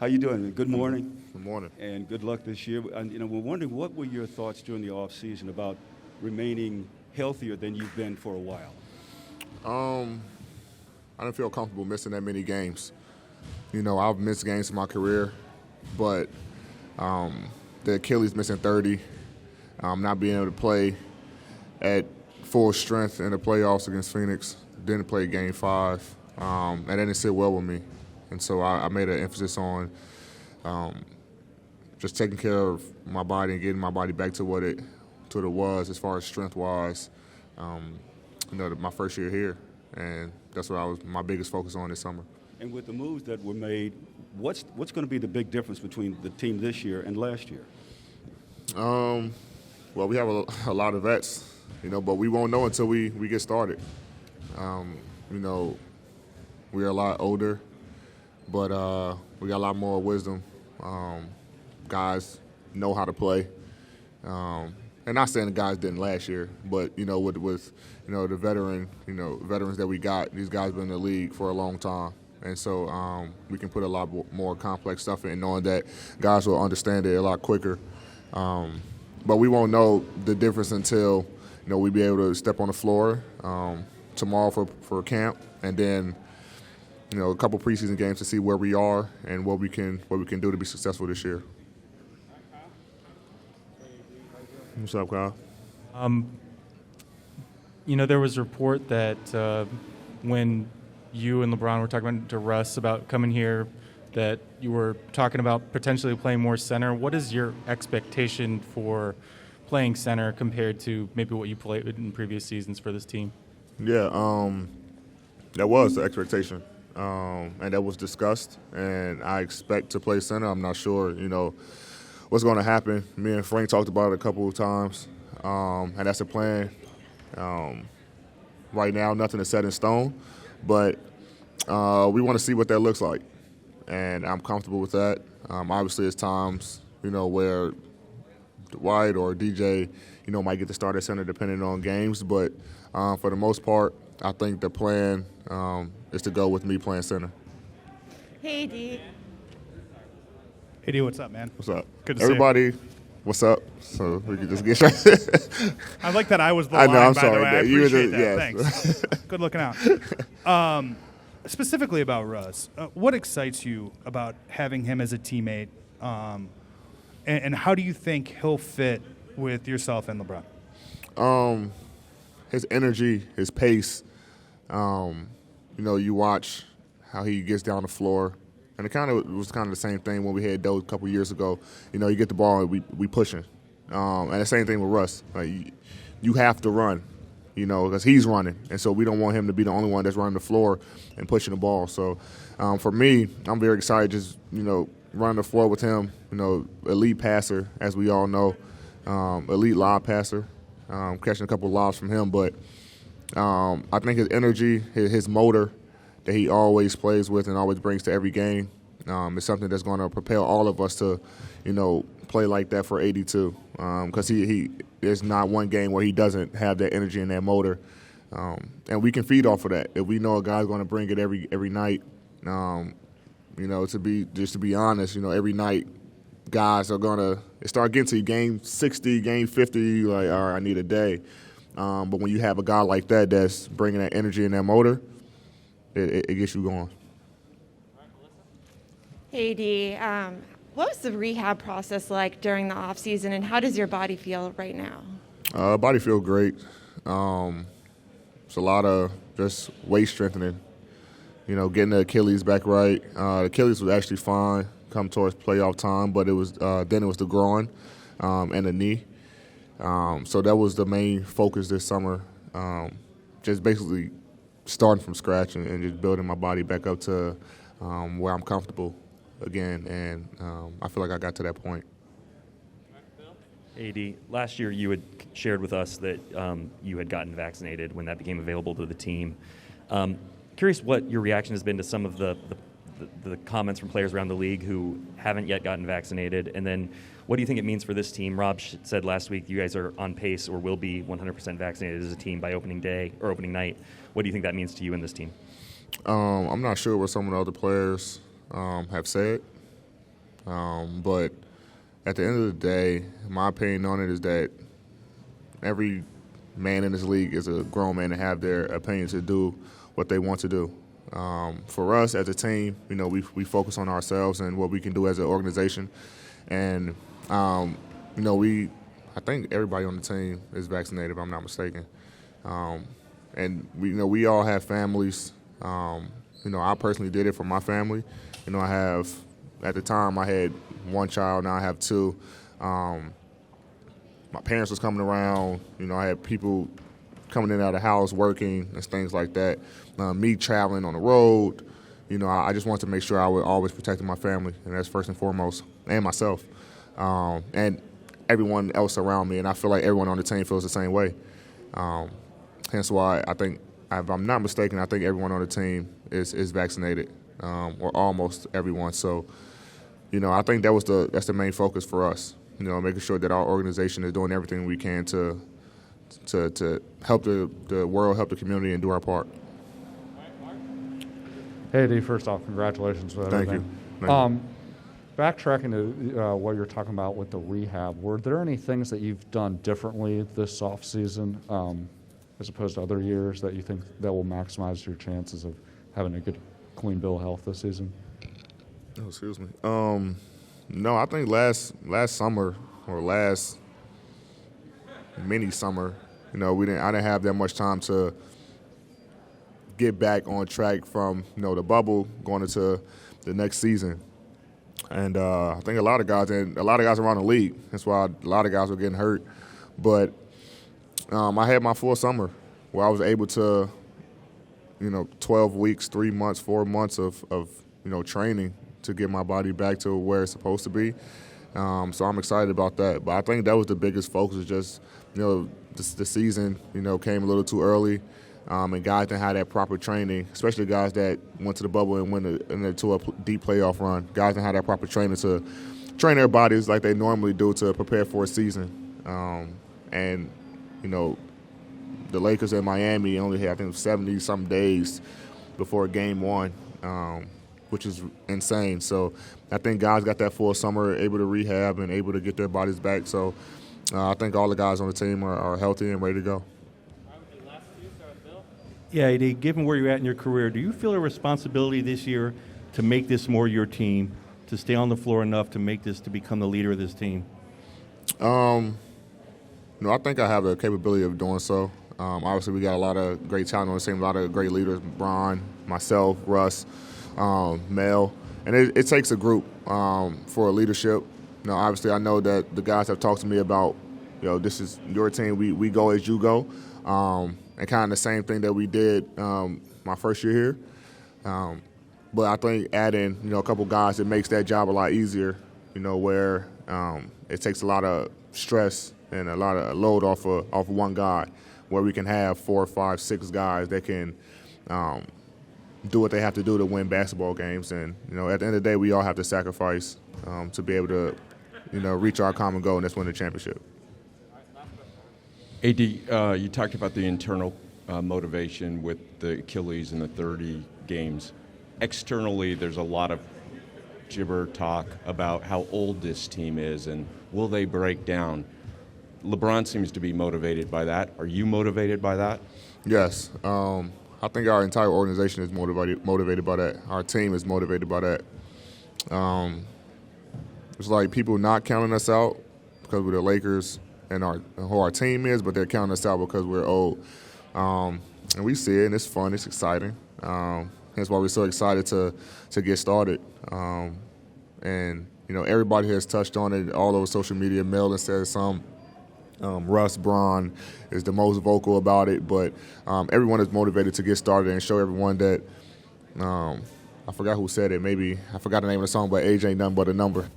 How you doing? Good morning. Good morning. And good luck this year. And, we're wondering, what were your thoughts during the off season about remaining healthier than you've been for a while? I didn't feel comfortable missing that many games. I've missed games in my career, but the Achilles missing 30, not being able to play at full strength in the playoffs against Phoenix, didn't play Game 5, and that didn't sit well with me. And so I made an emphasis on just taking care of my body and getting my body back to what it was as far as strength-wise, my first year here. And that's what my biggest focus on this summer. And with the moves that were made, what's going to be the big difference between the team this year and last year? Well, we have a lot of vets, but we won't know until we get started. We're a lot older, but we got a lot more wisdom. Guys know how to play. And not saying the guys didn't last year, but with the veterans that we got, these guys been in the league for a long time, and so we can put a lot more complex stuff in, knowing that guys will understand it a lot quicker. But we won't know the difference until we be able to step on the floor tomorrow for camp, and then a couple preseason games to see where we are and what we can do to be successful this year. What's up, Kyle? There was a report that when you and LeBron were talking to Russ about coming here, that you were talking about potentially playing more center. What is your expectation for playing center compared to maybe what you played in previous seasons for this team? Yeah, that was the expectation, and that was discussed, and I expect to play center. I'm not sure, what's going to happen. Me and Frank talked about it a couple of times, and that's the plan. Right now, nothing is set in stone, but we want to see what that looks like, and I'm comfortable with that. Obviously, it's times, where Dwight or DJ, might get to start at center depending on games, but for the most part, I think the plan is to go with me playing center. Hey, D. Hey, D, what's up, man? What's up? Good to Everybody, what's up? So we can just get straight. I like that I was the I line, know, I'm by sorry. the way. I You were appreciate the- that. yes. Thanks. Good looking out. Specifically about Russ, what excites you about having him as a teammate, and how do you think he'll fit with yourself and LeBron? His energy, his pace. You watch how he gets down the floor. And it was the same thing when we had Doe a couple years ago. You get the ball and we pushing. And the same thing with Russ. Like, you have to run, because he's running. And so we don't want him to be the only one that's running the floor and pushing the ball. So for me, I'm very excited just, running the floor with him. Elite passer, as we all know. Elite lob passer. Catching a couple of lobs from him. But I think his energy, his motor, that he always plays with and always brings to every game, is something that's going to propel all of us to, play like that for 82. Because he there's not one game where he doesn't have that energy and that motor, and we can feed off of that. If we know a guy's going to bring it every night, to be honest, every night guys are going to start getting to you, game 60, game 50. You're like, all right, I need a day. But when you have a guy like that that's bringing that energy and that motor, it gets you going. Hey, D. What was the rehab process like during the off season, and how does your body feel right now? Body feel great. It's a lot of just weight strengthening. Getting the Achilles back right. The Achilles was actually fine come towards playoff time, but it was then it was the groin and the knee. So that was the main focus this summer. Just basically starting from scratch and just building my body back up to where I'm comfortable again, and I feel like I got to that point. AD, last year you had shared with us that you had gotten vaccinated when that became available to the team. Curious what your reaction has been to some of the comments from players around the league who haven't yet gotten vaccinated, and then what do you think it means for this team? Rob said last week you guys are on pace or will be 100% vaccinated as a team by opening day or opening night. What do you think that means to you and this team? I'm not sure what some of the other players have said. But at the end of the day, my opinion on it is that every man in this league is a grown man to have their opinion to do what they want to do. For us as a team, we focus on ourselves and what we can do as an organization. And, I think everybody on the team is vaccinated, if I'm not mistaken. And we all have families. I personally did it for my family. At the time I had one child, now I have two. My parents was coming around. I had people coming in and out of the house, working and things like that. Me traveling on the road. I just wanted to make sure I was always protecting my family, and that's first and foremost, and myself, and everyone else around me. And I feel like everyone on the team feels the same way. Hence why I think, if I'm not mistaken, I think everyone on the team is vaccinated, or almost everyone. So, I think that's the main focus for us. Making sure that our organization is doing everything we can to help the world, help the community, and do our part. Hey, D, first off, congratulations with everything. Thank you. Backtracking to what you're talking about with the rehab, were there any things that you've done differently this offseason as opposed to other years that you think that will maximize your chances of having a good, clean bill of health this season? Oh, excuse me. No, I think last summer or last mini summer, I didn't have that much time to get back on track from the bubble going into the next season. And I think a lot of guys around the league, that's why a lot of guys were getting hurt. But I had my full summer where I was able to, 12 weeks, 3 months, 4 months of training to get my body back to where it's supposed to be. So I'm excited about that. But I think that was the biggest focus, just, the season, came a little too early. And guys didn't have that proper training, especially guys that went to the bubble and went into a deep playoff run. Guys didn't have that proper training to train their bodies like they normally do to prepare for a season. And, the Lakers in Miami only had, I think, 70-some days before game one, which is insane. So I think guys got that full summer, able to rehab and able to get their bodies back. So I think all the guys on the team are healthy and ready to go. Yeah, AD, given where you're at in your career, do you feel a responsibility this year to make this more your team, to stay on the floor enough to make this, to become the leader of this team? I think I have the capability of doing so. Obviously, we got a lot of great talent on the team, a lot of great leaders, Bron, myself, Russ, Mel. And it takes a group for leadership. Obviously, I know that the guys have talked to me about, this is your team, we go as you go. And kind of the same thing that we did my first year here. But I think adding, a couple guys, it makes that job a lot easier, where it takes a lot of stress and a lot of load off of one guy, where we can have 4, 5, 6 guys that can do what they have to do to win basketball games. And, at the end of the day, we all have to sacrifice to be able to, reach our common goal, and that's win the championship. AD, you talked about the internal motivation with the Achilles and the 30 games. Externally, there's a lot of gibber talk about how old this team is and will they break down. LeBron seems to be motivated by that. Are you motivated by that? Yes. I think our entire organization is motivated by that. Our team is motivated by that. It's like people not counting us out because we're the Lakers and who our team is, but they're counting us out because we're old. And we see it, and it's fun, it's exciting. That's why we're so excited to get started. And, everybody has touched on it all over social media. Mel has said some. Russ, Bron is the most vocal about it, but everyone is motivated to get started and show everyone that I forgot who said it. Maybe I forgot the name of the song, but age ain't nothing but a number.